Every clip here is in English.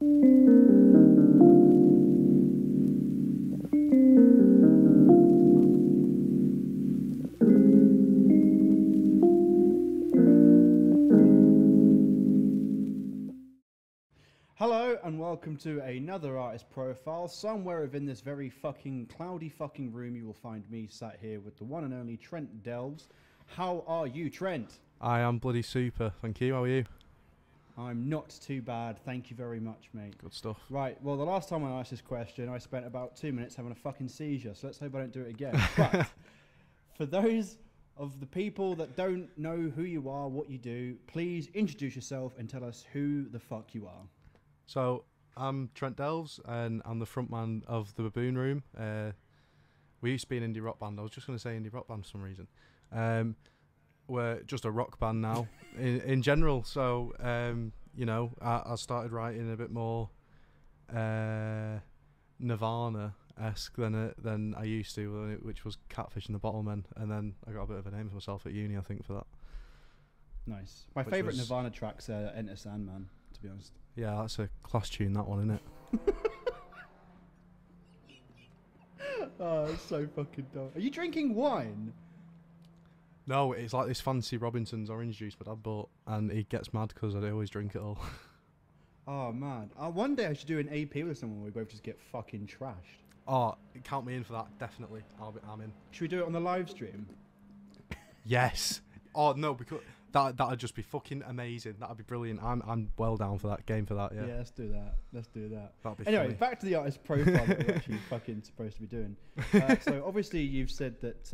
Hello and welcome to another artist profile. Somewhere within this very fucking cloudy fucking room you will find me sat here with the one and only Trent Delves. How are you, Trent? I am bloody super, thank you. How are you? I'm not too bad, thank you very much, mate. Good stuff. Right, well the last time I asked this question I spent about 2 minutes having a fucking seizure, so let's hope I don't do it again. But for those of the people that don't know who you are, what you do, please introduce yourself and tell us who the fuck you are. So, I'm Trent Delves, and I'm the frontman of the Baboon Room. We used to be an indie rock band. I was just going to say indie rock band for some reason. We're just a rock band now, in general. So, you know, I started writing a bit more Nirvana-esque than I used to, which was Catfish and the Bottlemen. And then I got a bit of a name for myself at uni, I think, for that. Nice. My favourite Nirvana track's Enter Sandman, to be honest. Yeah, that's a class tune, that one, isn't it? Oh, it's so fucking dumb. Are you drinking wine? No, it's like this fancy Robinson's orange juice my dad bought, and he gets mad because I always drink it all. Oh, man. One day I should do an AP with someone where we both just get fucking trashed. Oh, count me in for that, definitely. I'm in. Should we do it on the live stream? Yes. Oh, no, because that'd just be fucking amazing. That'd be brilliant. I'm well down for that, game for that, yeah. Yeah, let's do that. Let's do that. That'd be anyway, funny. Back to the artist profile that we're actually fucking supposed to be doing. So obviously you've said that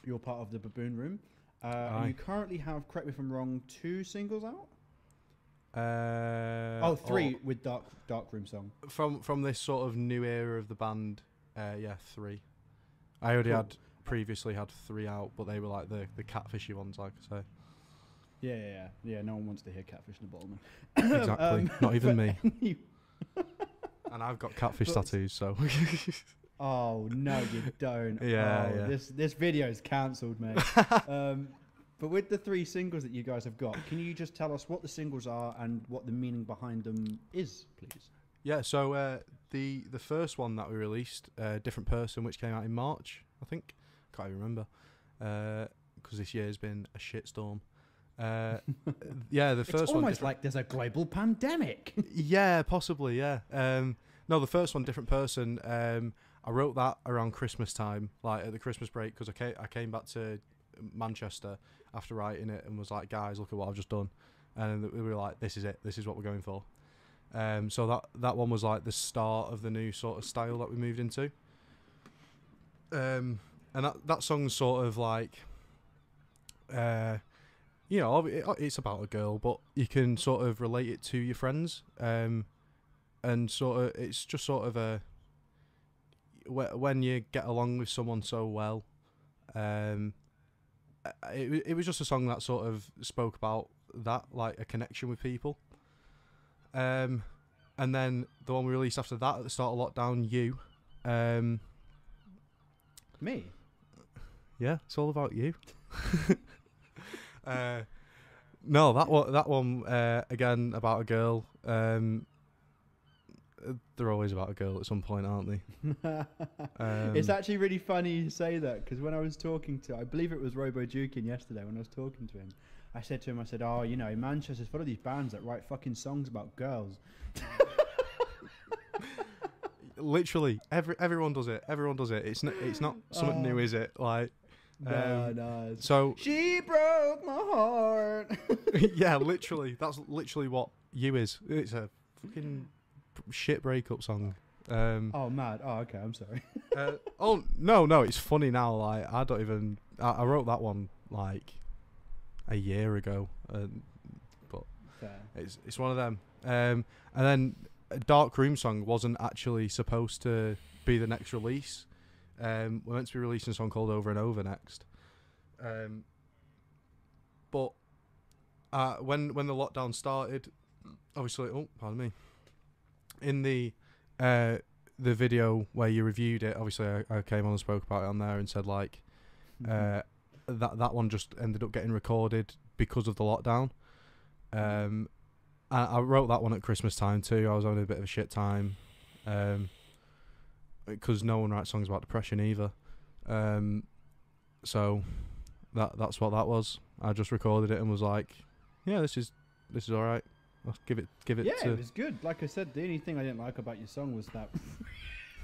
you're part of the Baboon Room. You currently have, correct me if I'm wrong, 2 singles out? Three with Dark Room song. From this sort of new era of the band, yeah, 3. I already previously had 3 out, but they were like the catfishy ones, like I say. Yeah. No one wants to hear Catfish in the Bottleman. Exactly. Not even me. And I've got catfish tattoos, so. Oh no, you don't. Yeah. This video is cancelled, mate. But with the 3 singles that you guys have got, can you just tell us what the singles are and what the meaning behind them is, please? Yeah. So the first one that we released, Different Person, which came out in March, I think. Can't even remember, because this year's been a shitstorm. Yeah, the first one. It's almost like there's a global pandemic. Yeah, possibly. Yeah. No, the first one, Different Person. I wrote that around Christmas time, like at the Christmas break, because I came back to Manchester after writing it and was like, guys, look at what I've just done, and we were like, this is it. This is what we're going for. So that one was like the start of the new sort of style that we moved into. And that song's sort of like, you know, it's about a girl, but you can sort of relate it to your friends, and sort of it's just sort of a when you get along with someone so well. It was just a song that sort of spoke about that, like a connection with people. And then the one we released after that at the start of lockdown, You. Me? Yeah, it's all about you. No, that one again about a girl. They're always about a girl at some point, aren't they? It's actually really funny you say that, because when I was talking to, I believe it was Robo Jukin yesterday, when I was talking to him, I said to him, oh, you know, Manchester's full of these bands that write fucking songs about girls. Literally, everyone does it. Everyone does it. It's not something new, is it? Like, no. So she broke my heart. Yeah, literally. That's literally what You is. It's a fucking shit breakup song. Oh, mad. Oh, okay. I'm sorry. Oh no, it's funny now. Like, I don't even. I wrote that one like a year ago, but Fair. it's one of them. And then a Dark Room song wasn't actually supposed to be the next release. We're meant to be releasing a song called Over and Over next. But when the lockdown started, obviously, oh, pardon me. In the video where you reviewed it, obviously I came on and spoke about it on there and said like that one just ended up getting recorded because of the lockdown. I wrote that one at Christmas time too. I was having a bit of a shit time, because no one writes songs about depression either. So that's what that was. I just recorded it and was like, yeah, this is all right. I'll give it. Yeah, to it was good. Like I said, the only thing I didn't like about your song was that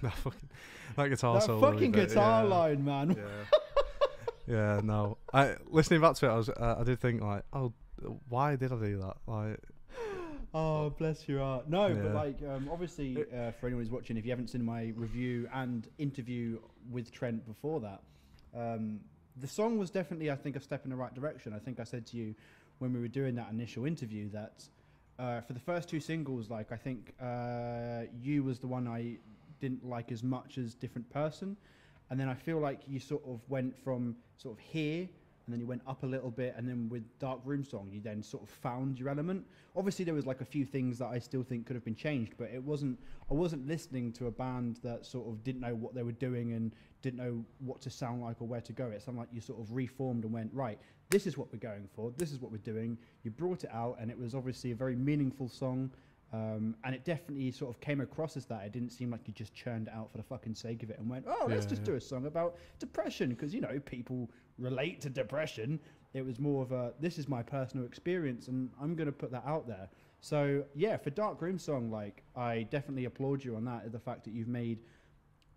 that guitar that solo. fucking guitar line, man. Yeah. Yeah, no. Listening back to it, I did think like, oh, why did I do that? Like, oh, bless your heart. No, Yeah. but like, obviously, for anyone who's watching, if you haven't seen my review and interview with Trent before that, the song was definitely, I think, a step in the right direction. I think I said to you when we were doing that initial interview that for the first two singles, like, I think You was the one I didn't like as much as Different Person. And then I feel like you sort of went from sort of here, and then you went up a little bit, and then with Dark Room Song, you then sort of found your element. Obviously, there was like a few things that I still think could have been changed, but I wasn't listening to a band that sort of didn't know what they were doing and didn't know what to sound like or where to go. It sounded like you sort of reformed and went, right, this is what we're going for, this is what we're doing. You brought it out, and it was obviously a very meaningful song. And it definitely sort of came across as that. It didn't seem like you just churned it out for the fucking sake of it and went, oh, let's just do a song about depression, because, you know, people relate to depression. It was more of a, this is my personal experience, and I'm going to put that out there. So, yeah, for Dark Room Song, like, I definitely applaud you on that, the fact that you've made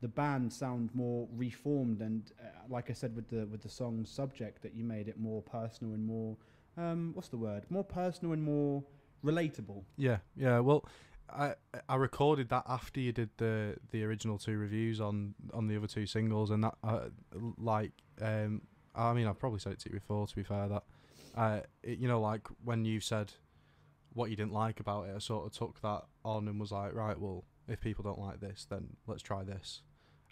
the band sound more reformed, and like I said with the song's subject, that you made it more personal and more, what's the word? More personal and more relatable. Yeah. Well, I recorded that after you did the original two reviews on the other two singles, and that I mean, I've probably said it to you before. To be fair, that you know, like when you said what you didn't like about it, I sort of took that on and was like, right, well, if people don't like this, then let's try this.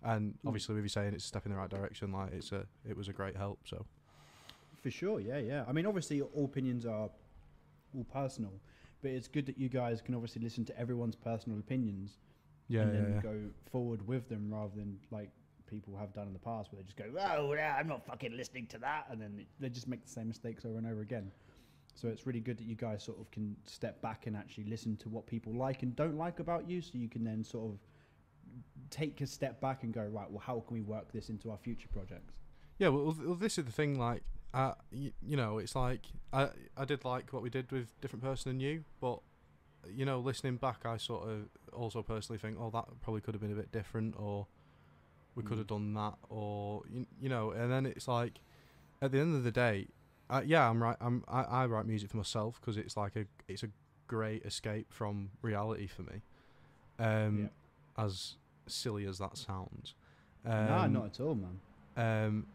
And obviously, with you saying it's a step in the right direction, like it was a great help. So for sure, yeah. I mean, obviously, all opinions are all personal, but it's good that you guys can obviously listen to everyone's personal opinions and then go forward with them, rather than like people have done in the past where they just go, oh, yeah, I'm not fucking listening to that, and then they just make the same mistakes over and over again. So it's really good that you guys sort of can step back and actually listen to what people like and don't like about you, so you can then sort of take a step back and go, right, well, how can we work this into our future projects? Yeah, well, this is the thing, like, you know, it's like I did like what we did with Different Person and You, but, you know, listening back, I sort of also personally think, oh, that probably could have been a bit different, or we could have done that, or you know, and then it's like, at the end of the day, I'm right. I write music for myself because it's like it's a great escape from reality for me. As silly as that sounds. Nah, not at all, man.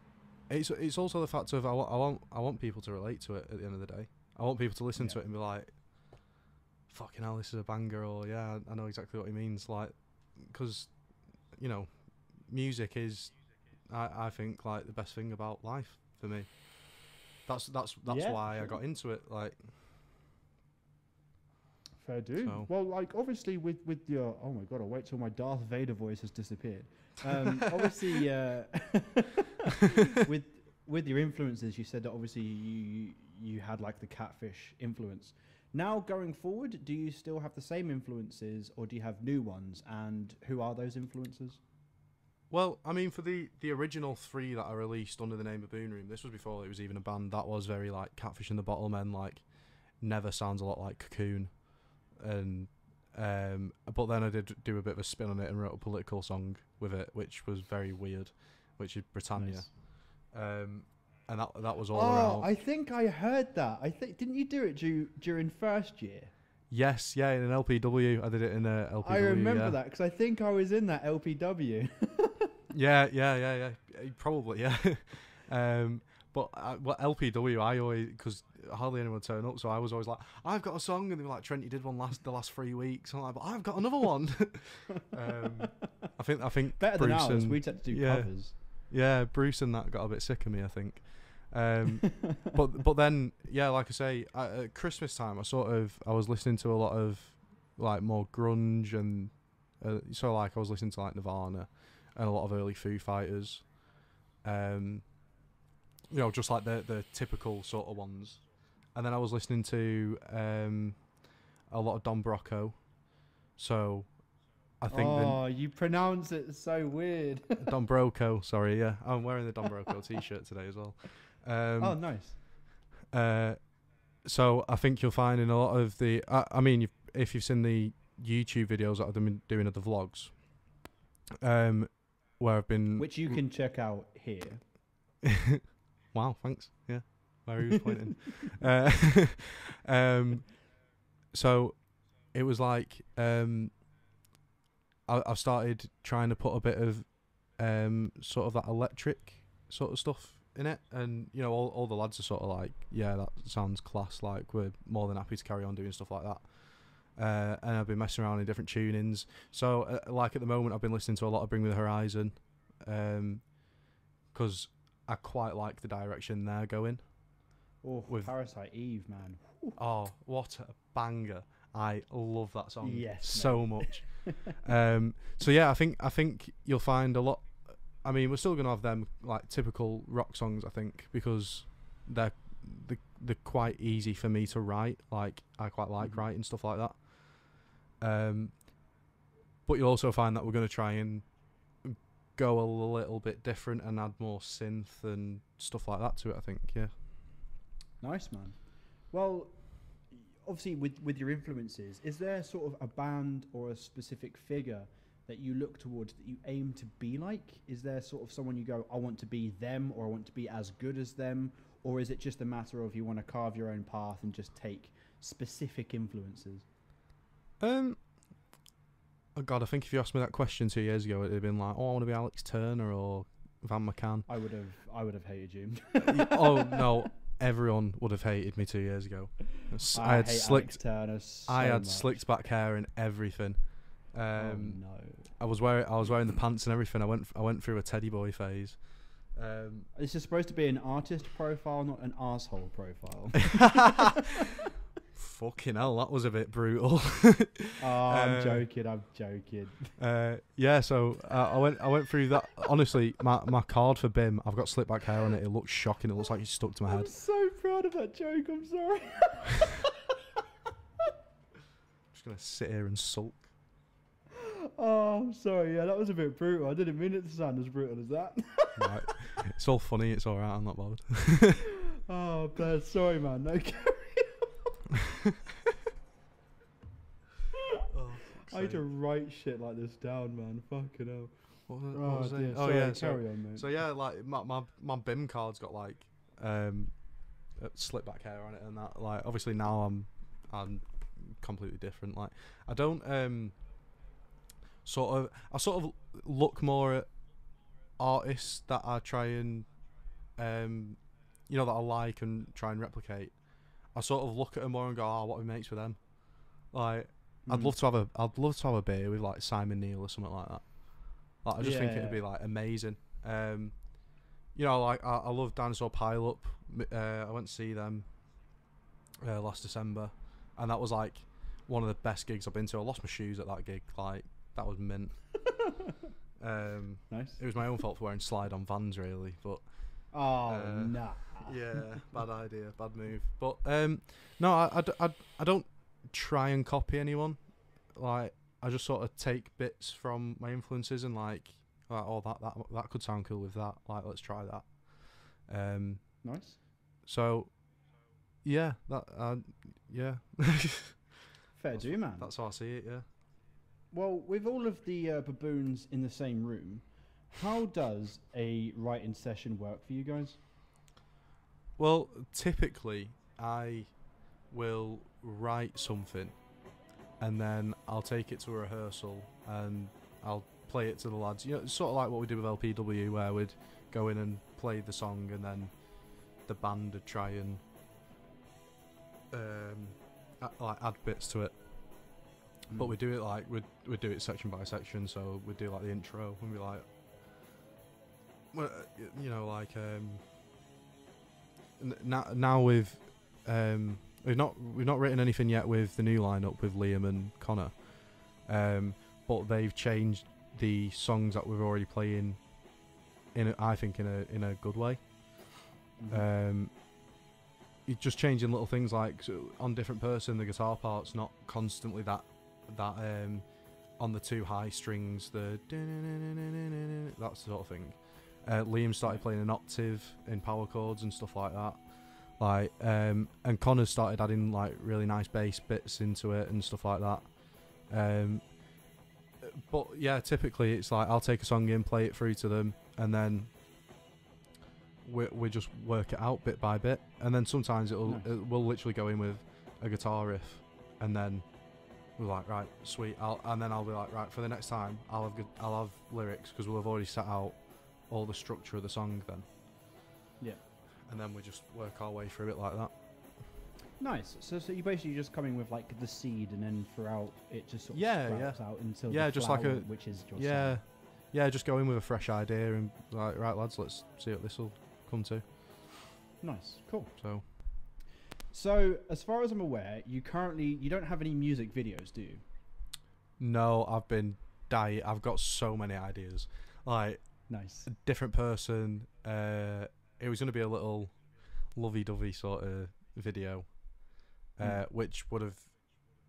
It's also the fact of I want people to relate to it at the end of the day. I want people to listen to it and be like, fucking hell, this is a banger, or yeah, I know exactly what he means. Like, because, you know, music is, I think, like the best thing about life for me. That's why I got into it. Like, fair dude. So. Well, like obviously with your, oh my god, I'll wait till my Darth Vader voice has disappeared. Obviously, with your influences, you said that obviously you had like the Catfish influence. Now going forward, do you still have the same influences, or do you have new ones? And who are those influences? Well, I mean, for the original 3 that I released under the name Baboon Room, this was before it was even a band. That was very like Catfish and the Bottlemen, like Never sounds a lot like Cocoon, and but then I did do a bit of a spin on it and wrote a political song with it, which was very weird, which is Britannia. Nice. And that was all around. I think I heard that. Didn't you do it during first year? Yes, yeah, in an LPW. I did it in a LPW. I remember that because I think I was in that LPW. Yeah. Probably, yeah. But LPW, I always, because hardly anyone would turn up, so I was always like, I've got a song, and they were like, Trent, you did one the last 3 weeks. I'm like, but I've got another one. I think better Bruce than ours. And, we had to do covers. Yeah, Bruce and that got a bit sick of me, I think. But then, yeah, like I say, at Christmas time, I was listening to a lot of like more grunge, and so like I was listening to like Nirvana and a lot of early Foo Fighters, you know, just like the typical sort of ones. And then I was listening to a lot of Don Brocco. So I think Oh, you pronounce it so weird. Don Broco, sorry, yeah. I'm wearing the Don Broco t-shirt today as well. Oh, nice. So I think you'll find in a lot of the... I mean, if you've seen the YouTube videos that I've been doing of the vlogs, where I've been... Which you can check out here. Wow, thanks. Yeah, where he was pointing. So it was like... I've started trying to put a bit of sort of that electric sort of stuff in it, and you know, all the lads are sort of like, yeah, that sounds class, like we're more than happy to carry on doing stuff like that. And I've been messing around in different tunings. So like at the moment I've been listening to a lot of Bring Me the Horizon, because I quite like the direction they're going. Oh, with Parasite Eve, man. Oh, what a banger. I love that song so much. So yeah, I think you'll find a lot. I mean, we're still gonna have them like typical rock songs, I think, because they're quite easy for me to write. Like I quite like writing stuff like that. But you'll also find that we're gonna try and go a little bit different and add more synth and stuff like that to it, I think. Yeah. Nice, man. Well, obviously with your influences, is there sort of a band or a specific figure that you look towards that you aim to be like? Is there sort of someone you go, I want to be them, or I want to be as good as them? Or is it just a matter of you want to carve your own path and just take specific influences? Oh God, I think if you asked me that question 2 years ago, it'd have been like, oh, I want to be Alex Turner or Van McCann. I would have hated you. Oh no, everyone would have hated me 2 years ago. I had slicked back hair and everything. Oh no. I was wearing the pants and everything. I went through a teddy boy phase. This is supposed to be an artist profile, not an arsehole profile. Fucking hell, that was a bit brutal. I'm joking. Yeah, so I went through that. Honestly, my card for BIM, I've got slick back hair on it. It looks shocking. It looks like it's stuck to my head. I'm so proud of that joke. I'm sorry. Just gonna sit here and sulk. Oh, I'm sorry. Yeah, that was a bit brutal. I didn't mean it to sound as brutal as that. Right. It's all funny. It's all right. I'm not bothered. Oh, but sorry, man. No, carry on. I need to write shit like this down, man. Fucking hell. What was it? Sorry, yeah, carry on, mate. So yeah, like my BIM card's got like slick back hair on it and that. Like obviously now I'm completely different. Like I don't I sort of look more at artists that I try and you know, that I like and try and replicate. I sort of look at them more and go, oh, what are we mates with them? Like I'd love to have a beer with like Simon Neil or something like that. Like I just think it'd be like amazing. You know, like I love Dinosaur Pile Up. I went to see them last December, and that was like one of the best gigs I've been to. I lost my shoes at that gig. Like that was mint. Nice. It was my own fault for wearing slide-on Vans, really, but nah. Yeah, bad idea, bad move. But no, I don't try and copy anyone. Like I just sort of take bits from my influences and like oh that could sound cool with that. Like let's try that. Nice. So yeah, that yeah. Fair do, man. That's how I see it. Yeah. Well, with all of the baboons in the same room, how does a writing session work for you guys? Well, typically I will write something and then I'll take it to a rehearsal and I'll play it to the lads. You know, it's sort of like what we did with LPW, where we'd go in and play the song and then the band would try and like add bits to it. But we do it like we'd do it section by section. So we'd do like the intro and be like, well, you know, like now with we've not written anything yet with the new lineup with Liam and Connor, but they've changed the songs that we're already playing I think in a good way. you're just changing little things like on different person, the guitar part's not constantly that on the two high strings, the that sort of thing. Liam started playing an octave in power chords and stuff like that. Like, and Connor started adding like really nice bass bits into it and stuff like that. But yeah, typically it's like I'll take a song in, play it through to them, and then we just work it out bit by bit. And then sometimes we'll literally go in with a guitar riff, and then we're like, right, sweet. And then I'll be like, right, for the next time I'll have lyrics, because we'll have already set out all the structure of the song then. Yeah. And then we just work our way through it like that. Nice. So you basically just coming with like the seed, and then throughout it just sort of sprouts out until the just flower, like which is your song. Just go in with a fresh idea and like, right lads, let's see what this will come to. Nice, cool. So as far as I'm aware, you don't have any music videos, do you? No, I've got so many ideas. Like, nice. A different person. It was going to be a little lovey-dovey sort of video, which would have,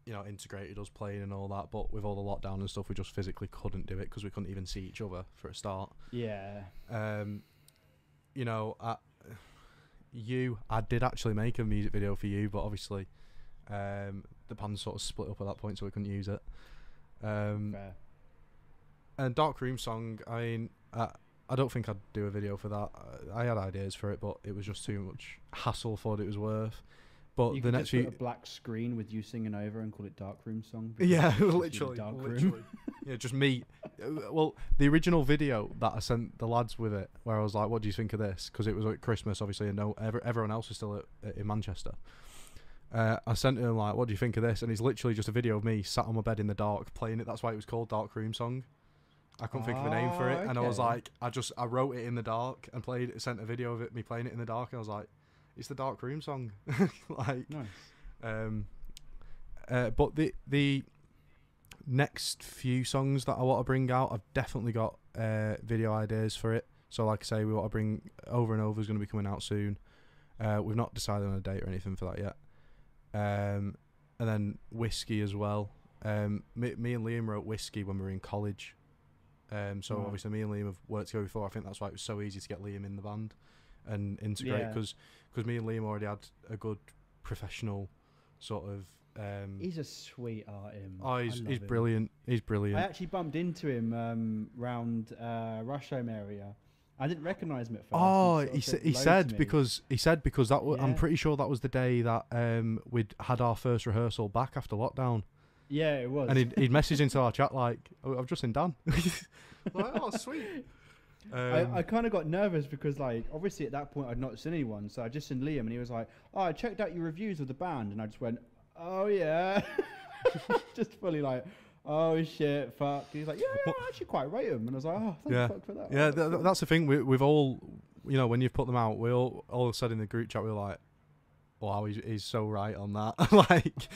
integrated us playing and all that. But with all the lockdown and stuff, we just physically couldn't do it because we couldn't even see each other for a start. Yeah. I did actually make a music video for you, but obviously, the band sort of split up at that point, so we couldn't use it. Fair. And Dark Room song, I mean, I don't think I'd do a video for that. I had ideas for it, but it was just too much hassle for what it was worth. But you the could next just put a black screen with you singing over and call it Dark Room song. Yeah, literally. Dark Room. Yeah, just me. Well, the original video that I sent the lads with it, where I was like, "What do you think of this?" Because it was at Christmas, obviously, and everyone else was still in Manchester. I sent him like, "What do you think of this?" And it's literally just a video of me sat on my bed in the dark playing it. That's why it was called Dark Room song. I couldn't think of a name for it, and I was like, I wrote it in the dark and sent a video of me playing it in the dark, and I was like, it's the Dark Room song. Like, nice. But the next few songs that I want to bring out, I've definitely got video ideas for it. So like I say, we want to bring Over and Over is going to be coming out soon. We've not decided on a date or anything for that yet. And then Whiskey as well. Me and Liam wrote Whiskey when we were in college. So obviously me and Liam have worked together before. I think that's why it was so easy to get Liam in the band and integrate, because me and Liam already had a good professional sort of. He's a sweetheart, him. Oh, he's brilliant. He's brilliant. I actually bumped into him round Rusholme area. I didn't recognise him at first. Oh, he said because that I'm pretty sure that was the day that we'd had our first rehearsal back after lockdown. Yeah, it was. And he'd message into our chat like, "Oh, I've just seen Dan." Like, oh, sweet. I kind of got nervous because, like, obviously at that point I'd not seen anyone, so I just seen Liam, and he was like, "Oh, I checked out your reviews of the band," and I just went, "Oh yeah," just fully like, "Oh shit, fuck." He's like, "Yeah, I actually quite rate him," and I was like, "Oh, thank fuck for that." Yeah, that's the thing. We've all, when you've put them out, we all said in the group chat, we were like, "Wow, he's so right on that." Like,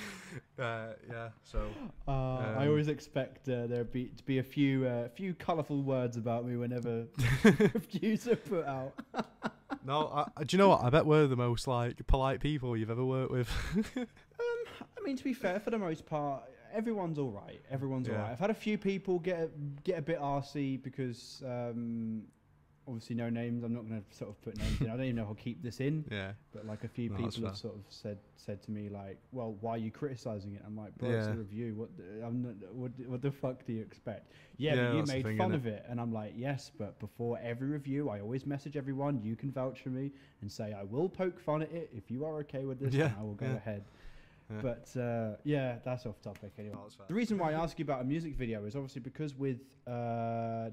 yeah. So I always expect there to be a few colourful words about me whenever reviews are put out. No, do you know what? I bet we're the most like polite people you've ever worked with. I mean, to be fair, for the most part, everyone's all right. Everyone's all right. I've had a few people get a bit arsey because. Obviously, no names. I'm not going to sort of put names in. I don't even know if I'll keep this in. Yeah. But like a few people have sort of said to me like, "Well, why are you criticizing it?" I'm like, "Bro, it's a review. What the fuck do you expect?" Yeah, but you made fun of it, and I'm like, "Yes, but before every review, I always message everyone. You can vouch for me and say I will poke fun at it. If you are okay with this, then I will go ahead." Yeah. But that's off topic anyway. The reason why I ask you about a music video is obviously because with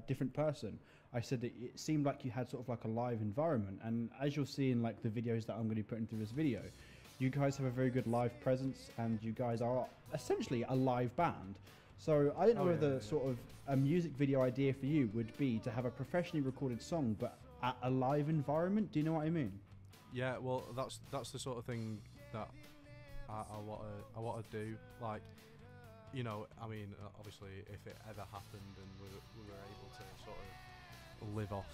different person, I said that it seemed like you had sort of like a live environment, and as you'll see in like the videos that I'm going to be putting through this video, you guys have a very good live presence, and you guys are essentially a live band. So I don't know whether sort of a music video idea for you would be to have a professionally recorded song, but at a live environment. Do you know what I mean? Yeah, well, that's the sort of thing that I want to do. Like, I mean, obviously, if it ever happened and we were able to sort of live off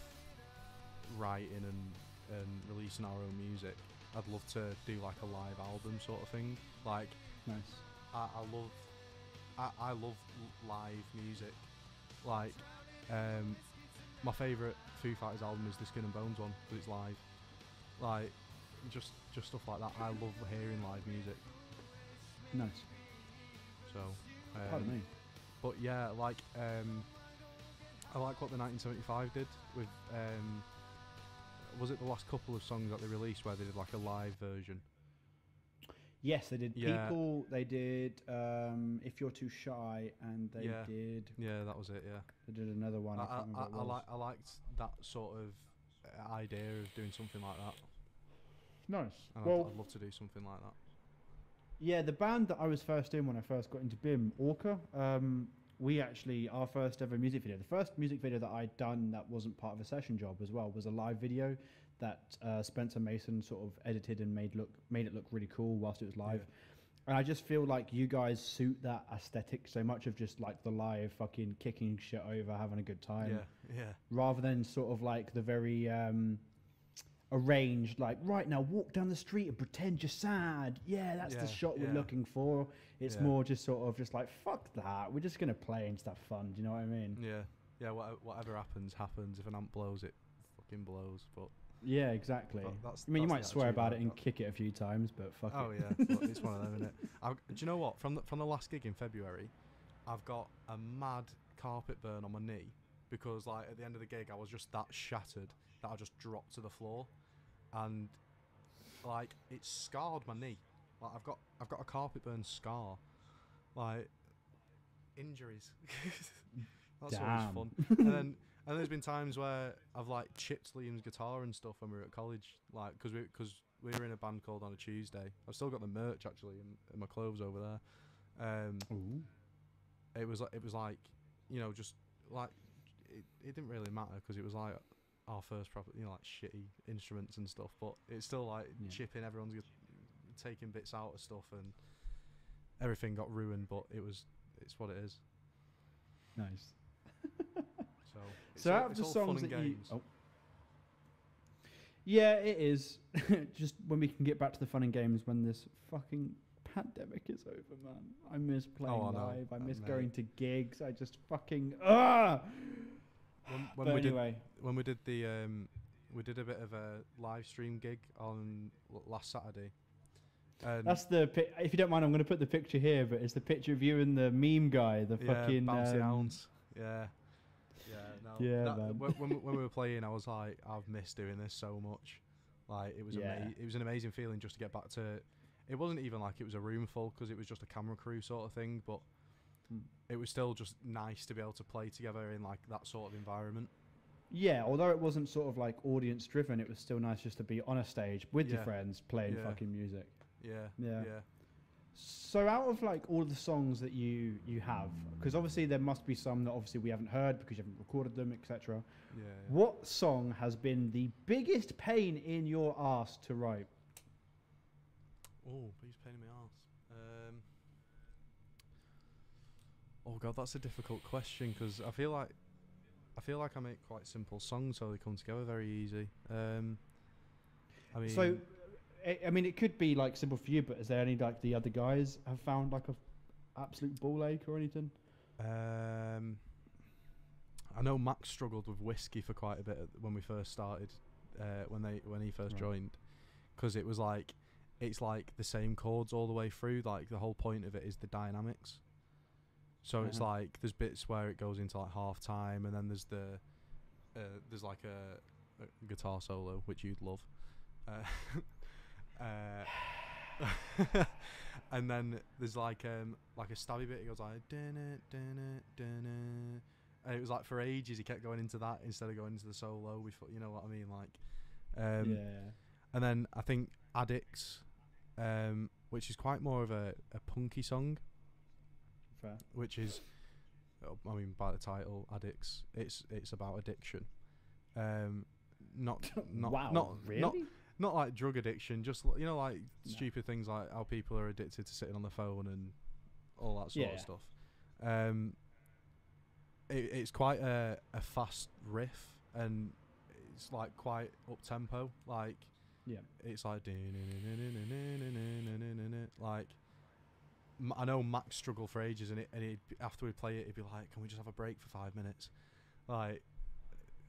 writing and releasing our own music, I'd love to do like a live album sort of thing. Like, Nice. I love live music. Like, my favourite Foo Fighters album is the Skin and Bones one because it's live. Like, just stuff like that. I love hearing live music. Nice. So, Pardon me. but yeah, like, I like what the 1975 did with, was it the last couple of songs that they released where they did like a live version? Yes, they did. Yeah. People. They did. If You're Too Shy, and they Yeah. did. Yeah, that was it. Yeah, They did another one. I can't remember what it was. I liked that sort of idea of doing something like that. Nice. And Well, I'd love to do something like that. yeah, the band that I was first in when I first got into BIM, Orca, we actually, our first ever music video, the first music video that I'd done that wasn't part of a session job as well, was a live video that Spencer Mason sort of edited and made it look really cool whilst it was live. Yeah. And I just feel like you guys suit that aesthetic so much of just like the live fucking kicking shit over, having a good time. Yeah. Rather than sort of like the very arranged, like, right now walk down the street and pretend you're sad. Yeah, that's the shot we're looking for. It's more just sort of just like, fuck that. We're just going to play and stuff fun. Do you know what I mean? Yeah. Whatever happens. If an amp blows, it fucking blows. But yeah, exactly. I mean, you might swear about it and kick it a few times, but fuck it. Oh yeah, but it's one of them, isn't it? Do you know what? From the last gig in February, I've got a mad carpet burn on my knee because like at the end of the gig, I was just that shattered that I just dropped to the floor, and like it's scarred my knee. Like I've got a carpet burn scar, like injuries. That's always fun. And there's been times where I've like chipped Liam's guitar and stuff when we were at college, like because we were in a band called On a Tuesday. I've still got the merch actually and my clothes over there. It was like, you know, just like it didn't really matter because it was like our first proper, you know, like shitty instruments and stuff, but it's still like chipping everyone's taking bits out of stuff and everything got ruined, but it's what it is. Nice. So out of the songs that games. Yeah, it is. Just when we can get back to the fun and games when this fucking pandemic is over, man. I miss playing live. I miss going to gigs. I just fucking When we did we did a bit of a live stream gig on last Saturday. That's if you don't mind, I'm going to put the picture here, but it's the picture of you and the meme guy, the fucking bouncy hounds. Yeah. Man. When we were playing, I was like, I've missed doing this so much. Like it was it was an amazing feeling just to get back to. It wasn't even like it was a room full because it was just a camera crew sort of thing, but it was still just nice to be able to play together in like that sort of environment. Yeah, although it wasn't sort of like audience driven, it was still nice just to be on a stage with your friends playing fucking music. Yeah. So out of like all of the songs that you have, because obviously there must be some that obviously we haven't heard because you haven't recorded them, etc. Yeah. What song has been the biggest pain in your arse to write? Oh, biggest pain in my arse. Oh god, that's a difficult question because I feel like I make quite simple songs, so they come together very easy. I mean, it could be like simple for you, but is there any like the other guys have found like a absolute ball ache or anything? I know Max struggled with whiskey for quite a bit when we first started, when he first joined, because it was like it's like the same chords all the way through. Like the whole point of it is the dynamics. So it's like there's bits where it goes into like half time, and then there's like a guitar solo which you'd love. And then there's like a stabby bit. It goes like and it was like for ages he kept going into that instead of going into the solo. You know what I mean? Like, And then I think Addicts, which is quite more of a punky song. Fair. Which is, I mean, by the title, Addicts, it's about addiction. Not really? Not like drug addiction, just like stupid things like how people are addicted to sitting on the phone and all that sort of stuff. It's quite a fast riff and it's like quite up tempo. Like Yeah. It's like like I know Max struggled for ages, and after we play it, he'd be like, "Can we just have a break for 5 minutes?" Like,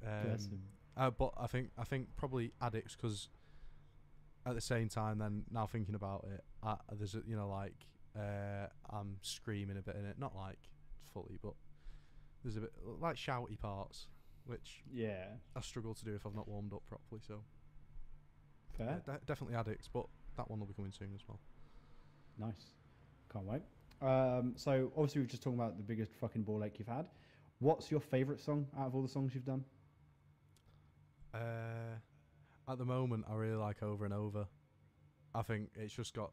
Bless him. but I think probably Addicts, because at the same time, then now thinking about it, there's a, like I'm screaming a bit in it, not like fully, but there's a bit like shouty parts, which I struggle to do if I've not warmed up properly. So fair. Yeah, definitely Addicts, but that one will be coming soon as well. Nice. Can't wait. So obviously we've just talking about the biggest fucking ball ache you've had. What's your favourite song out of all the songs you've done? At the moment, I really like Over and Over. I think it's just got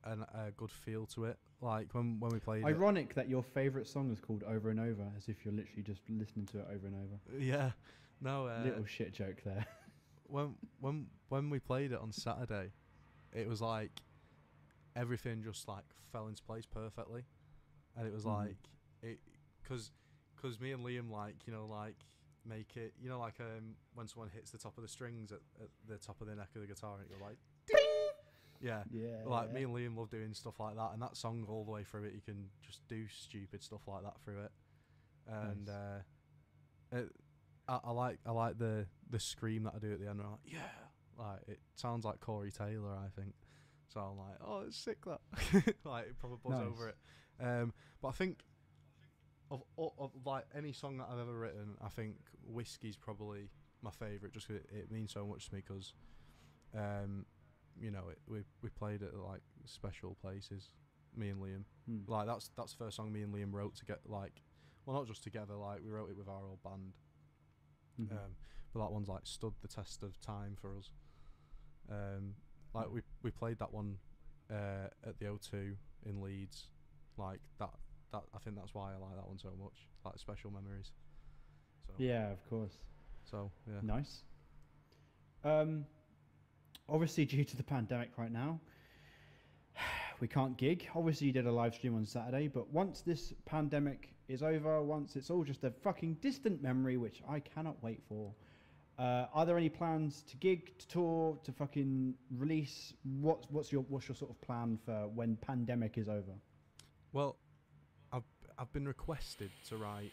a good feel to it. Like when we played Ironic that your favourite song is called Over and Over, as if you're literally just listening to it over and over. Yeah. No. Little shit joke there. when we played it on Saturday, it was like everything just like fell into place perfectly, and it was like it because me and Liam like make it like when someone hits the top of the strings at the top of the neck of the guitar and it goes like ding! Yeah. Like me and Liam love doing stuff like that, and that song all the way through it you can just do stupid stuff like that through it, and nice. I like the scream that I do at the end. I'm like, yeah, like it sounds like Corey Taylor, I think. So I'm like, oh, it's sick that. Like it probably buzz over it. But I think of like any song that I've ever written, I think Whiskey's probably my favourite, just 'cause it means so much to me. Because we played it at like special places, me and Liam. Like that's the first song me and Liam wrote to get like, well, not just together, like we wrote it with our old band. But that one's like stood the test of time for us. Like we played that one at the O2 in Leeds. Like that I think that's why I like that one so much. Like special memories. So yeah, of course. So yeah. Nice. Obviously due to the pandemic right now, we can't gig. Obviously you did a live stream on Saturday, but once this pandemic is over, once it's all just a fucking distant memory, which I cannot wait for, are there any plans to gig, to tour, to fucking release? What's your sort of plan for when pandemic is over? Well, I've been requested to write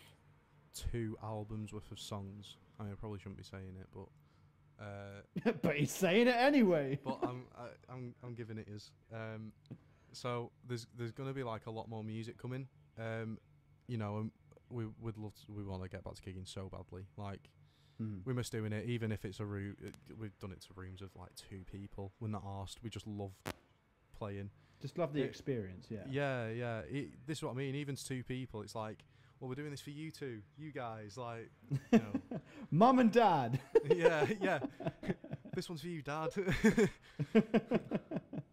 2 albums worth of songs. I mean, I probably shouldn't be saying it, but but he's saying it anyway. But I'm giving it his. So there's gonna be like a lot more music coming. We want to get back to gigging so badly. Like we miss doing it, even if it's a room. We've done it to rooms of like 2 people. We're not arsed. We just love playing. Just love the experience. Yeah. Yeah. This is what I mean. Even to 2 people, it's like, well, we're doing this for you two, you guys, like, Mum and Dad. yeah. This one's for you, Dad.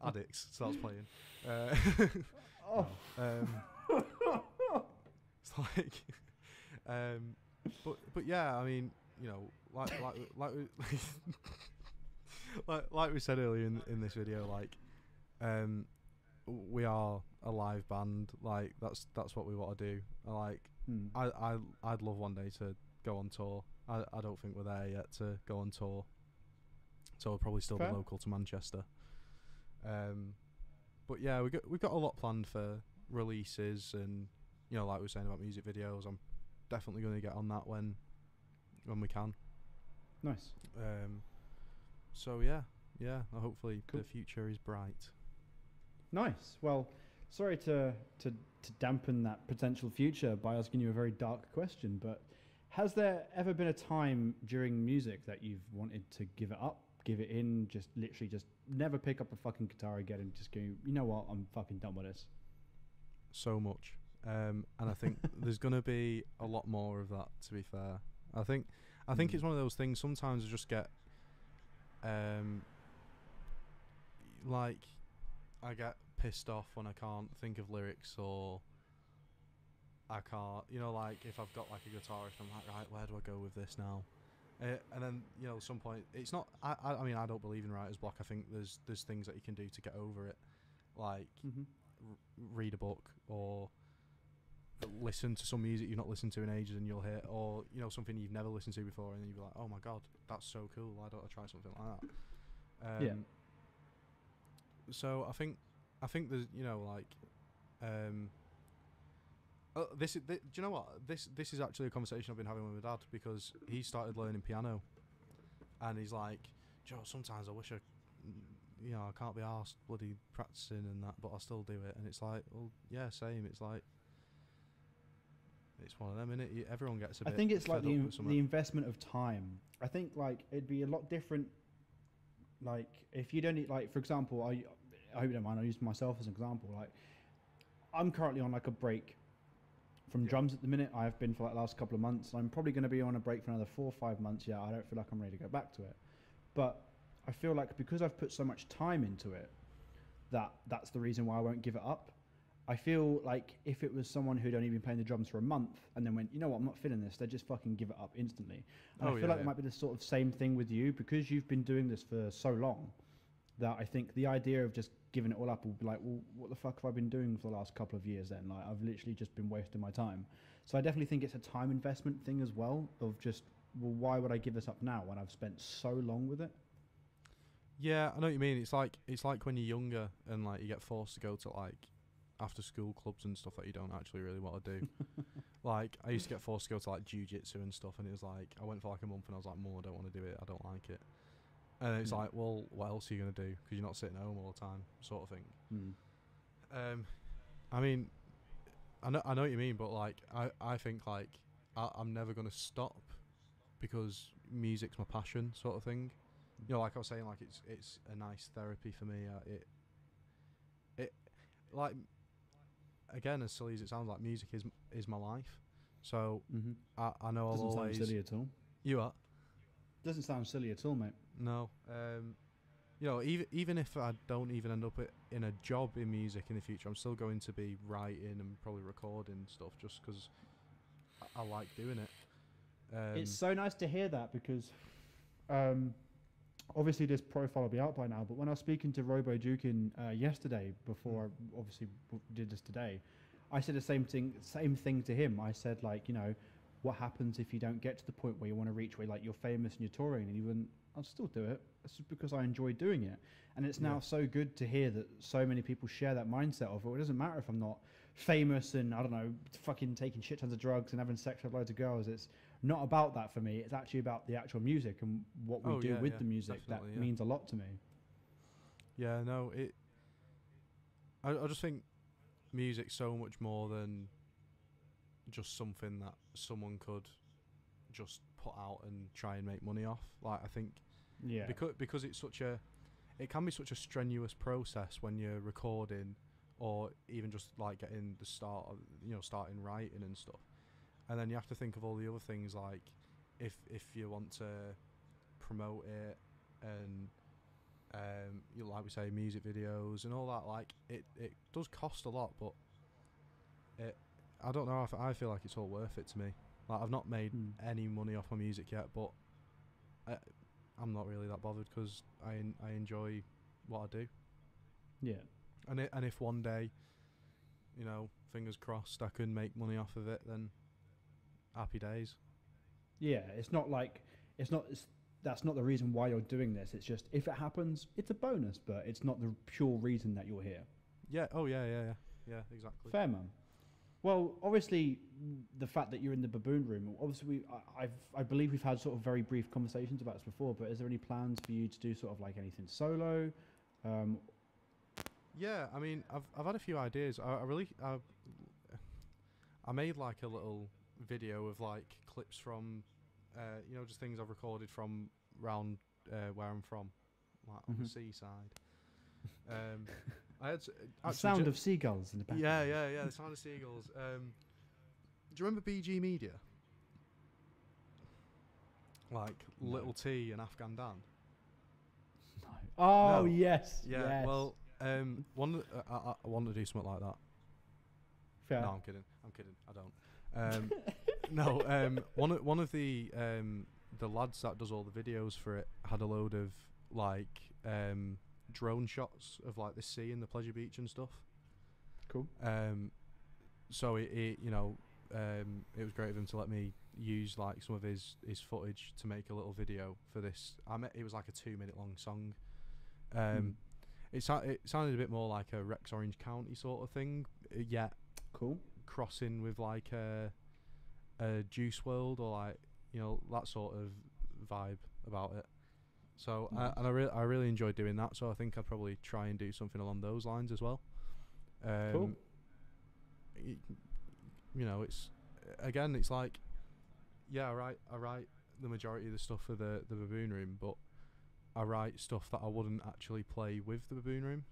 Addicts starts playing. It's like, but yeah, I mean, like we said earlier in this video, like, we are a live band. Like that's what we want to do. I'd love one day to go on tour. I don't think we're there yet to go on tour, so we'll probably still be local to Manchester. But yeah, we've got a lot planned for releases, and like we were saying about music videos, I'm definitely going to get on that when we can. Nice. So yeah. Hopefully the future is bright. Nice. Well, sorry to dampen that potential future by asking you a very dark question, but has there ever been a time during music that you've wanted to give it up, give it in, just literally just never pick up a fucking guitar again and just go, you know what, I'm fucking done with this? So much. And I think there's going to be a lot more of that, to be fair. I think it's one of those things, sometimes I just get like I get pissed off when I can't think of lyrics, or I can't, like if I've got like a guitarist, I'm like, right, where do I go with this now? And then at some point, it's not. I mean, I don't believe in writer's block. I think there's things that you can do to get over it, like read a book or listen to some music you've not listened to in ages, and you'll hear, or something you've never listened to before, and then you'll be like, oh my god, that's so cool. Why don't I try something like that? Yeah. So I think there's, you know, like, do you know what? This is actually a conversation I've been having with my dad, because he started learning piano, and he's like, Joe, sometimes I wish you know, I can't be arsed bloody practicing and that, but I still do it. And it's like, well, yeah, same. It's like, it's one of them, innit? Everyone gets a bit. I think it's like fed up with something. the investment of time. I think like it'd be a lot different. Like if you don't, like for example, I hope you don't mind, I'll use myself as an example. Like I'm currently on like a break from drums at the minute. I have been for like the last couple of months. I'm probably going to be on a break for another 4 or 5 months. Yeah, I don't feel like I'm ready to go back to it. But I feel like because I've put so much time into it, that's the reason why I won't give it up. I feel like if it was someone who'd only been playing the drums for a month and then went, you know what, I'm not feeling this, they'd just fucking give it up instantly. And I feel like it might be the sort of same thing with you, because you've been doing this for so long, that I think the idea of just giving it all up will be like, well, what the fuck have I been doing for the last couple of years then? Like, I've literally just been wasting my time. So I definitely think it's a time investment thing as well, of just, well, why would I give this up now when I've spent so long with it? Yeah, I know what you mean. It's like when you're younger and like you get forced to go to like after school clubs and stuff that you don't actually really want to do. Like I used to get forced to go to like jiu-jitsu and stuff, and it was like I went for like a month and I was like, Mum, I don't want to do it, I don't like it. And it's like, well, what else are you gonna do? Because you're not sitting home all the time, sort of thing. I mean, I know what you mean, but like I think like I'm never gonna stop, because music's my passion, sort of thing. You know, like I was saying, like it's a nice therapy for me. It like, again, as silly as it sounds, like music is my life. So I know I'll always. Doesn't sound silly at all. You are? Doesn't sound silly at all, mate. No. You know, even if I don't even end up in a job in music in the future, I'm still going to be writing and probably recording stuff, just because I like doing it. It's so nice to hear that, because obviously this profile will be out by now, but when I was speaking to Robo Dukin yesterday, before I obviously did this today, I said the same thing to him. I said, like, you know, what happens if you don't get to the point where you want to reach, where like you're famous and you're touring? And he went, I'll still do it. It's just because I enjoy doing it. And it's now so good to hear that so many people share that mindset of, well, it doesn't matter if I'm not famous and, I don't know, fucking taking shit tons of drugs and having sex with loads of girls. It's not about that for me. It's actually about the actual music and what we do with the music. That means a lot to me. Yeah, no, I just think music's so much more than just something that someone could just put out and try and make money off. Like, I think because it's it can be such a strenuous process when you're recording, or even just like getting the start of, you know, starting writing and stuff. And then you have to think of all the other things, like if you want to promote it, and you, like we say, music videos and all that, like it does cost a lot, but I don't know, I feel like it's all worth it to me. Like, I've not made any money off my music yet, but I'm not really that bothered, because I enjoy what I do. Yeah. And if one day, you know, fingers crossed, I can make money off of it, then happy days. Yeah, it's not like that's not the reason why you're doing this. It's just, if it happens, it's a bonus, but it's not the pure reason that you're here. Yeah. Oh yeah, exactly. Fair, man. Well, obviously, the fact that you're in the Baboon Room, obviously, I believe we've had sort of very brief conversations about this before, but is there any plans for you to do sort of like anything solo? Yeah, I mean, I've had a few ideas. I made like a little video of like clips from, you know, just things I've recorded from round where I'm from, like on the seaside. I had the sound of seagulls in the background. Yeah, the sound of seagulls. Do you remember BG Media? Like no. Little T and Afghan Dan? No. Oh, no. Yes. Yeah, yes. Well, I want to do something like that. Fair. No, I'm kidding. I don't. No, one of the lads that does all the videos for it had a load of like drone shots of like the sea and the pleasure beach and stuff. Cool. So it you know, it was great of him to let me use like some of his footage to make a little video for this. It was like a 2-minute long song. It sounded a bit more like a Rex Orange County sort of thing, yet Cool. crossing with like a Juice World or like that sort of vibe about it. So Nice. I really enjoyed doing that. So I think I'd probably try and do something along those lines as well. Cool. It's like, yeah, I write the majority of the stuff for the Baboon Room, but I write stuff that I wouldn't actually play with the Baboon Room.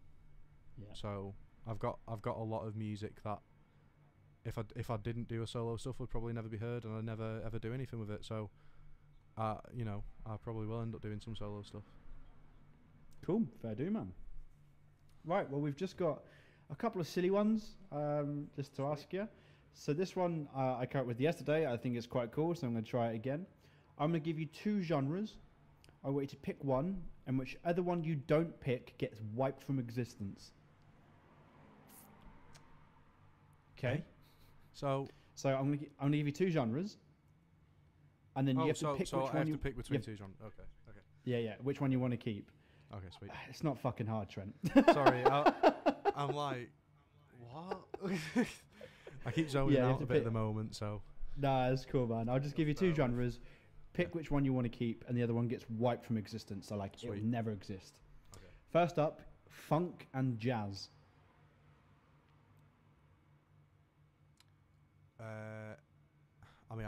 Yeah. So I've got a lot of music that if I didn't do a solo stuff would probably never be heard, and I'd never ever do anything with it. So I probably will end up doing some solo stuff. Cool. Fair do, man. Right. Well, we've just got a couple of silly ones just to ask you. So this one I came up with yesterday. I think it's quite cool, so I'm going to try it again. I'm going to give you 2 genres. I want you to pick one, and whichever one you don't pick gets wiped from existence. Okay. So I'm going to give you 2 genres, and then you have to pick which one I have you to pick between 2 genres. Okay. Yeah, which one you want to keep. Okay, sweet. It's not fucking hard, Trent. Sorry, I'm like, what? I keep zoning out a bit at the moment, so. Nah, it's cool, man. I'll just give you 2 genres. Pick which one you want to keep, and the other one gets wiped from existence. So, like, it will never exist. Okay. First up, funk and jazz. I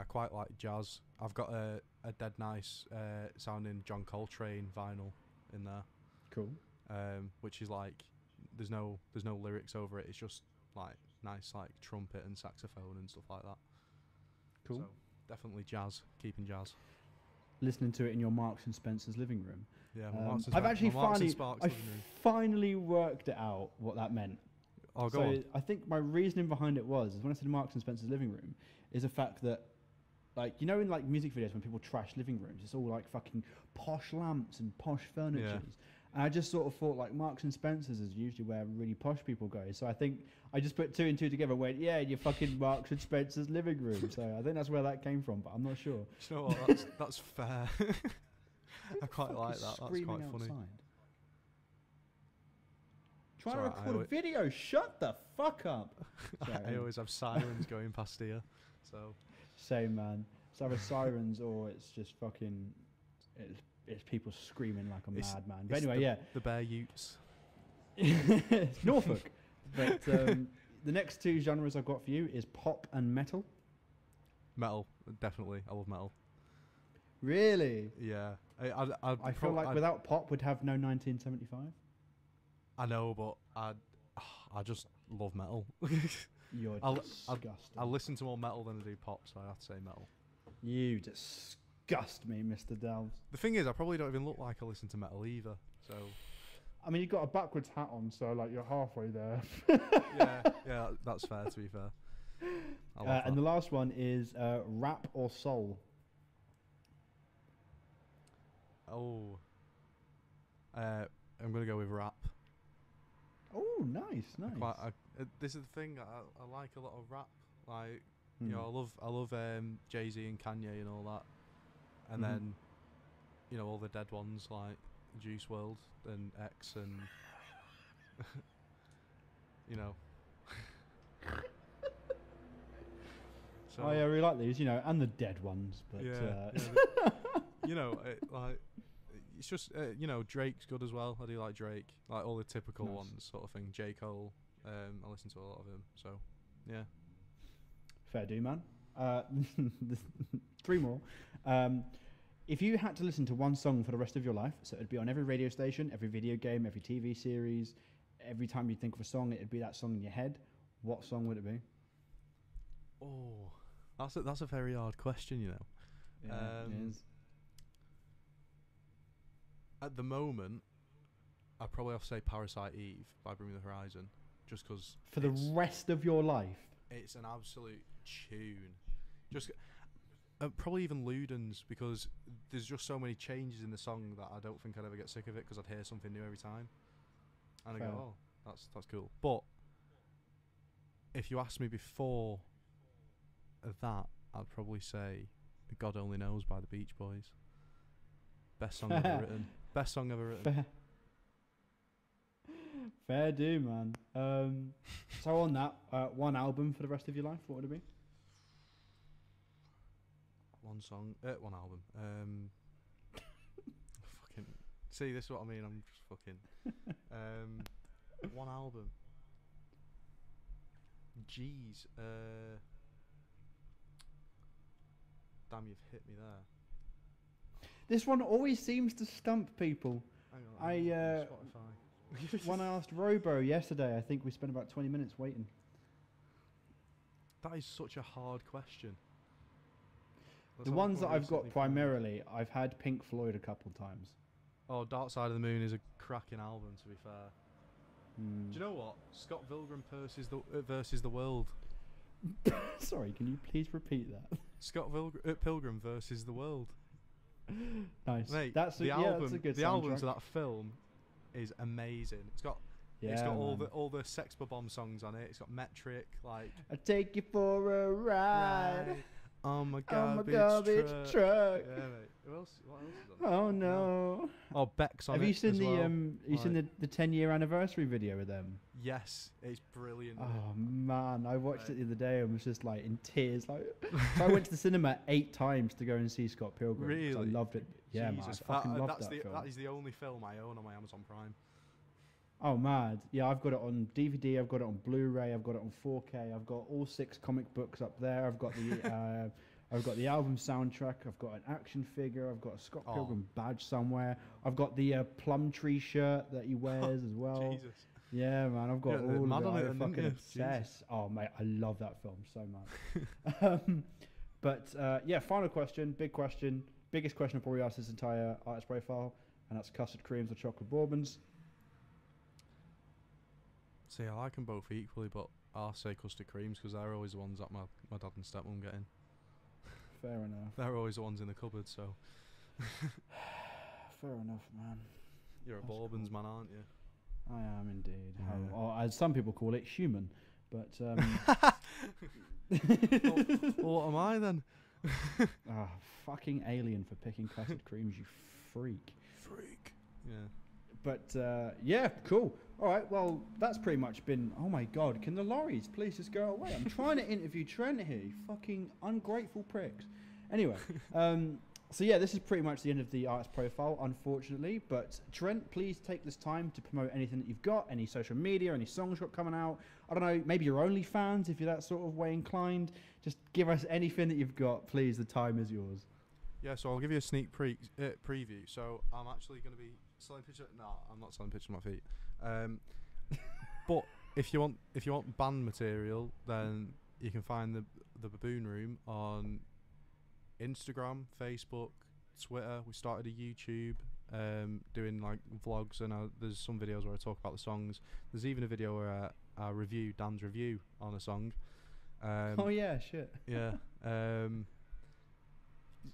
quite like jazz. I've got a dead nice sounding John Coltrane vinyl in there. Cool. Which is like, there's no lyrics over it. It's just like nice like trumpet and saxophone and stuff like that. Cool. So definitely jazz. Keeping jazz. Listening to it in your Marks and Spencer's living room. Yeah, I finally worked it out what that meant. Oh, go on. I think my reasoning behind it was when I said Marks and Spencer's living room is the fact that, like, in like music videos when people trash living rooms, it's all like fucking posh lamps and posh furniture. Yeah. And I just sort of thought like Marks and Spencer's is usually where really posh people go. So I think I just put 2 and 2 together and went, yeah, your fucking Marks and Spencer's living room. So I think that's where that came from, but I'm not sure. You know what? That's fair. I quite like that. That's quite funny. Outside. Trying to record a video. Shut the fuck up. I always have sirens going past here. So. Same, man. It's either sirens or it's just fucking. It's people screaming like a madman. But anyway, the Bear Utes. It's Norfolk. But the next 2 genres I've got for you is pop and metal. Metal, definitely. I love metal. Really? Yeah. I feel like without pop, we'd have no 1975. I know, but I just love metal. You're disgusting. I listen to more metal than I do pop, so I have to say metal. You disgust me, Mr. Delves. The thing is, I probably don't even look like I listen to metal either. So, I mean, you've got a backwards hat on, so like you're halfway there. yeah, that's fair. To be fair. And the last one is rap or soul. Oh, I'm gonna go with rap. Oh, nice. This is the thing. I like a lot of rap. Like, I love Jay-Z and Kanye and all that, and then, all the dead ones like Juice WRLD and X and, So I really like these, and the dead ones. But it's just Drake's good as well. I do like Drake, like all the typical ones, sort of thing. J. Cole, I listen to a lot of him. So, yeah. Fair do, man. 3 more. If you had to listen to one song for the rest of your life, so it'd be on every radio station, every video game, every TV series, every time you think of a song, it'd be that song in your head. What song would it be? Oh, that's a very hard question, Yeah, it is. At the moment, I'd probably have to say Parasite Eve by Bring Me the Horizon, just because... For the rest of your life? It's an absolute tune. Just... probably even Ludens, because there's just so many changes in the song that I don't think I'd ever get sick of it, because I'd hear something new every time. And Fair. I go, oh, that's cool. But if you asked me before that, I'd probably say God Only Knows by the Beach Boys. Best song ever written. Best song ever written. Fair do, man. So on that, one album for the rest of your life, what would it be? One song, one album. Fucking. See, this is what I mean. I'm just fucking. One album. Jeez. Damn, you've hit me there. This one always seems to stump people. Hang on, Spotify. When I asked Robo yesterday, I think we spent about 20 minutes waiting. That is such a hard question. The ones that I've got primarily, I've had Pink Floyd a couple times. Oh, Dark Side of the Moon is a cracking album, to be fair. Do you know what? Scott Pilgrim versus the World. Sorry, can you please repeat that? Scott Pilgrim versus the World. Nice. Mate, that's a good the album soundtrack. to that film is amazing. It's got all the Sex Bomb songs on it. It's got Metric, like I take you for a ride. Oh my Oh my garbage truck. Yeah, mate. What else is on Oh no. Oh, Beck's on Have it. you seen as the well. you seen the 10-year anniversary video with them? Yes, it's brilliant. Oh man, I watched it the other day and was just like in tears. Like, so I went to the cinema 8 times to go and see Scott Pilgrim. 'Cause Really? I loved it. Yeah, man, I Jesus. fucking loved that film. That is the only film I own on my Amazon Prime. Oh, mad. Yeah, I've got it on DVD, I've got it on Blu-ray, I've got it on 4K, I've got all 6 comic books up there, I've got the I've got the album soundtrack, I've got an action figure, I've got a Scott Pilgrim badge somewhere, I've got the plum tree shirt that he wears as well. Jesus. Yeah, man, I've got all mad of on it. it, I'm fucking didn't you? obsessed. Oh, mate, I love that film so much. But yeah, final question, big question, biggest question I've probably asked this entire artist profile, and that's custard creams or chocolate bourbons. See, I like them both equally, but I'll say custard creams because they're always the ones that my dad and stepmom get in. Fair enough. They're always the ones in the cupboard, so. Fair enough, man. You're That's a Bourbons man, aren't you? I am indeed. Yeah. Or as some people call it, human. But Well, what am I then? fucking alien for picking custard creams, you freak. Freak. Yeah. But yeah, cool. All right, well, that's pretty much been. Oh my God, can the lorries please just go away? I'm trying to interview Trent here, you fucking ungrateful pricks. Anyway, so yeah, this is pretty much the end of the artist profile, unfortunately. But Trent, please take this time to promote anything that you've got, any social media, any songs you've got coming out. I don't know, maybe your OnlyFans if you're that sort of way inclined. Just give us anything that you've got, please. The time is yours. Yeah, so I'll give you a sneak preview. So I'm actually going to be selling pictures. No, I'm not selling pictures of my feet. But if you want band material, then you can find the Baboon Room on Instagram, Facebook, Twitter. We started a YouTube, doing like vlogs, and there's some videos where I talk about the songs. There's even a video where I review Dan's review on a song. Oh yeah, shit. Yeah.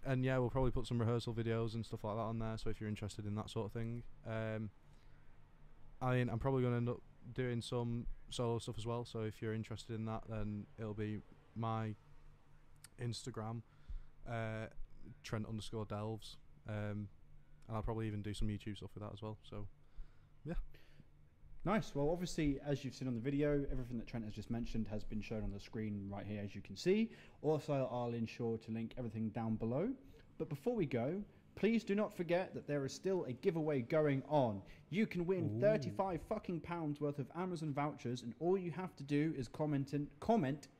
And yeah, we'll probably put some rehearsal videos and stuff like that on there. So if you're interested in that sort of thing, I mean, I'm probably going to end up doing some solo stuff as well. So if you're interested in that, then it'll be my Instagram, Trent_Delves, and I'll probably even do some YouTube stuff with that as well. So yeah. Nice. Well, obviously, as you've seen on the video, everything that Trent has just mentioned has been shown on the screen right here, as you can see. Also, I'll ensure to link everything down below. But before we go, please do not forget that there is still a giveaway going on. You can win 35 fucking pounds worth of Amazon vouchers, and all you have to do is comment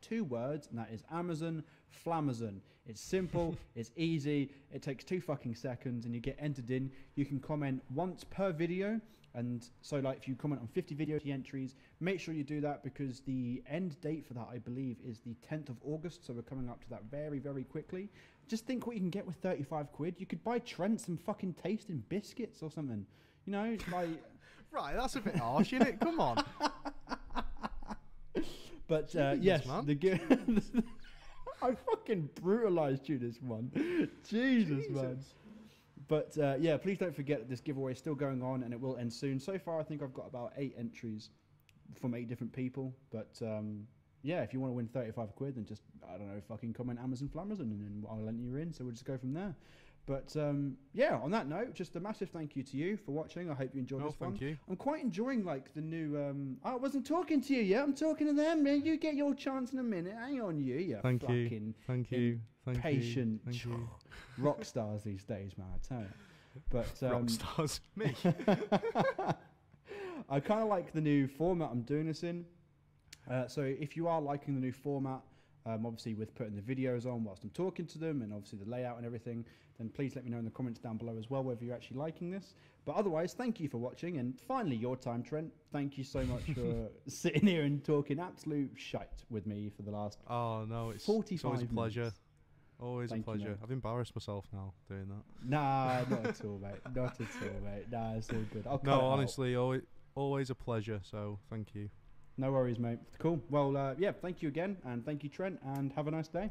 2 words, and that is Amazon Flamazon. It's simple, it's easy, it takes 2 fucking seconds, and you get entered in. You can comment once per video. And so, like, if you comment on 50 video entries, make sure you do that, because the end date for that, I believe, is the 10th of August. So we're coming up to that very, very quickly. Just think what you can get with 35 quid. You could buy Trent some fucking tasting biscuits or something. You know, like... Right, that's a bit harsh, isn't it? Come on. But Jesus, yes, man. I fucking brutalized you this one. Jesus, man. But yeah, please don't forget that this giveaway is still going on, and it will end soon. So far, I think I've got about 8 entries from 8 different people. But yeah, if you want to win 35 quid, then just, I don't know, fucking comment Amazon Flamazon, and then I'll let you in. So we'll just go from there. But yeah, on that note, just a massive thank you to you for watching. I hope you enjoyed this one. Thank you. I'm quite enjoying like the new. I wasn't talking to you yet. I'm talking to them. Man. You get your chance in a minute. Hang on, you. Thank you. Thank you. Rock stars these days, man. I tell you. But rock stars, me. I kind of like the new format I'm doing this in. So if you are liking the new format, obviously with putting the videos on whilst I'm talking to them and obviously the layout and everything, then please let me know in the comments down below as well whether you're actually liking this. But otherwise, thank you for watching, and finally your time, Trent. Thank you so much for sitting here and talking absolute shite with me for the last it's always a pleasure. Minutes. Always Thank a pleasure. you, I've embarrassed myself now doing that. Nah, not at all, mate. Not at all, mate. Nah, it's all good. No, honestly, always a pleasure. So thank you. No worries, mate. Cool. Well, yeah, thank you again, and thank you, Trent, and have a nice day.